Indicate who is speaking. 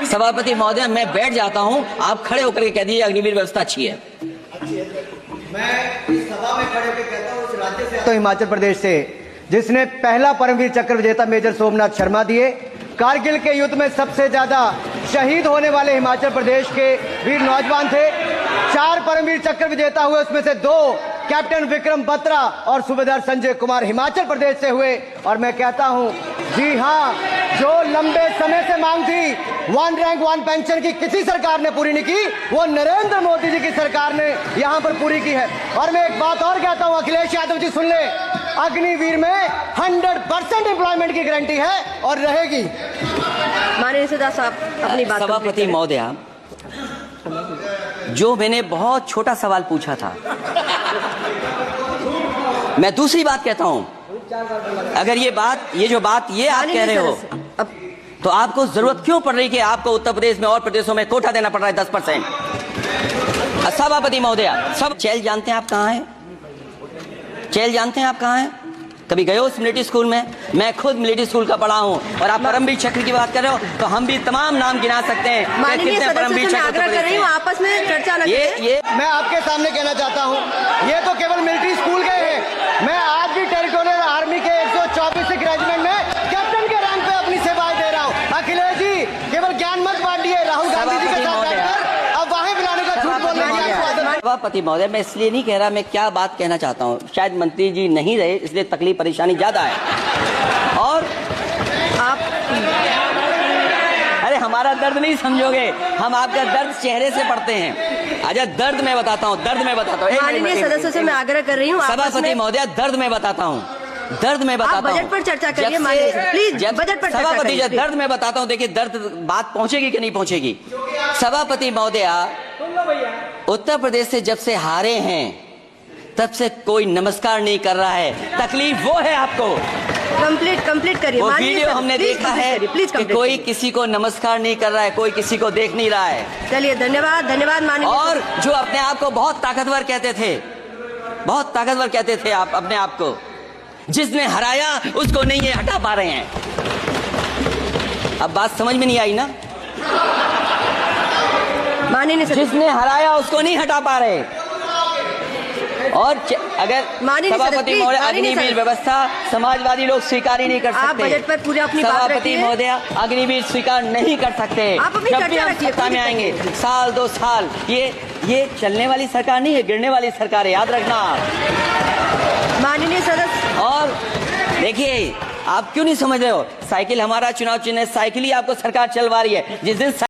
Speaker 1: सभापति महोदय, मैं बैठ जाता हूं, आप खड़े होकर के कह दीजिए अग्निवीर व्यवस्था अच्छी है।
Speaker 2: मैं इस सभा में खड़े होकर कहता हूं, उस राज्य से तो हिमाचल प्रदेश से जिसने पहला परमवीर चक्र विजेता मेजर सोमनाथ शर्मा दिए, कारगिल के युद्ध में सबसे ज्यादा शहीद होने वाले हिमाचल प्रदेश के वीर नौजवान थे। 4 परमवीर चक्र विजेता हुए, उसमें से 2 कैप्टन विक्रम बत्रा और सूबेदार संजय कुमार हिमाचल प्रदेश से हुए। और मैं कहता हूं, जी हां, जो लंबे समय से मांग थी 1 रैंक 1 पेंशन की किसी सरकार ने पूरी नहीं की, वो नरेंद्र मोदी जी की सरकार ने यहां पर पूरी की है। और मैं एक बात और कहता हूं, अखिलेश यादव जी सुन ले, अग्निवीर में 100% एम्प्लॉयमेंट की गारंटी है और रहेगी।
Speaker 3: माननीय सदा साहब अपनी बात।
Speaker 1: सभापति महोदया, जो मैंने बहुत छोटा सवाल पूछा था, मैं दूसरी बात कहता हूं। अगर ये जो बात आप कह रहे हो, तो आपको जरूरत क्यों पड़ रही कि आपको उत्तर प्रदेश में और प्रदेशों में कोटा देना पड़ रहा है 10%? सभापति महोदया, सब चैल जानते हैं आप कहां हैं? चैल जानते हैं आप कहां हैं? कभी गए हो उस मिलिट्री स्कूल में? मैं खुद मिलिट्री स्कूल का पढ़ा हूं। और आप परमवीर चक्र की बात कर रहे हो, तो हम भी तमाम नाम गिना सकते हैं।
Speaker 3: कितने परमवीर चक्र कर रही हूं, आपस में चर्चा न करें।
Speaker 2: ये मैं आपके सामने कहना चाहता हूं, ये तो केवल मिलिट्री स्कूल गए हैं। मैं आज भी टेरिटोरियल आर्मी के 124 रेजिमेंट में कैप्टन के रैंक पे अपनी सेवाएं दे रहा हूं। अखिलेश जी, केवल ज्ञान मत बांटिए, राहुल गांधी जी के साथ बैठकर अब वाहे बुलाने का झूठ बोलने की
Speaker 1: सभापति महोदय, मैं इसलिए नहीं कह रहा, मैं क्या बात कहना चाहता हूं, शायद मंत्री जी नहीं रहे इसलिए तकलीफ परेशानी ज्यादा है। और
Speaker 3: आप
Speaker 1: अरे हमारा दर्द नहीं समझोगे, हम आपका दर्द चेहरे से पढ़ते हैं। अच्छा, दर्द मैं बताता हूँ,
Speaker 3: माननीय सदस्यों से मैं आग्रह कर रही हूँ,
Speaker 1: सभापति महोदय, दर्द मैं बताता हूँ,
Speaker 3: बजट पर चर्चा करिए। प्लीज बजट पर
Speaker 1: सभापति जी, दर्द मैं बताता हूँ। देखिए, दर्द बात पहुंचेगी कि नहीं पहुंचेगी? सभापति महोदया, उत्तर प्रदेश से जब से हारे हैं तब से कोई नमस्कार नहीं कर रहा है। तकलीफ वो है आपको।
Speaker 3: कंप्लीट करिए।
Speaker 1: वो वीडियो हमने देखा है कि कोई किसी को नमस्कार नहीं कर रहा है, कोई किसी को देख नहीं रहा है।
Speaker 3: चलिए, धन्यवाद माननीय।
Speaker 1: और जो अपने आप को बहुत ताकतवर कहते थे, आप अपने आप को, जिसने हराया उसको नहीं ये हटा पा रहे हैं। अब बात समझ में नहीं आई ना?
Speaker 3: माननीय
Speaker 1: जिसने हराया उसको नहीं हटा पा रहे। और अगर सभापति महोदय, अग्निवीर व्यवस्था समाजवादी लोग स्वीकार ही नहीं कर सकते।
Speaker 3: आप बजट पर पूरी अपनी बात
Speaker 1: सभापति
Speaker 3: रखिए।
Speaker 1: महोदय, अग्निवीर स्वीकार नहीं कर सकते। जब भी हम सत्ता में आएंगे, साल 2 साल, ये चलने वाली सरकार नहीं है, गिरने वाली सरकार है, याद रखना।
Speaker 3: माननीय सदस्य,
Speaker 1: और देखिए, आप क्यों नहीं समझ रहे हो? साइकिल हमारा चुनाव चिन्ह है, साइकिल ही आपको सरकार चलवा रही है। जिस दिन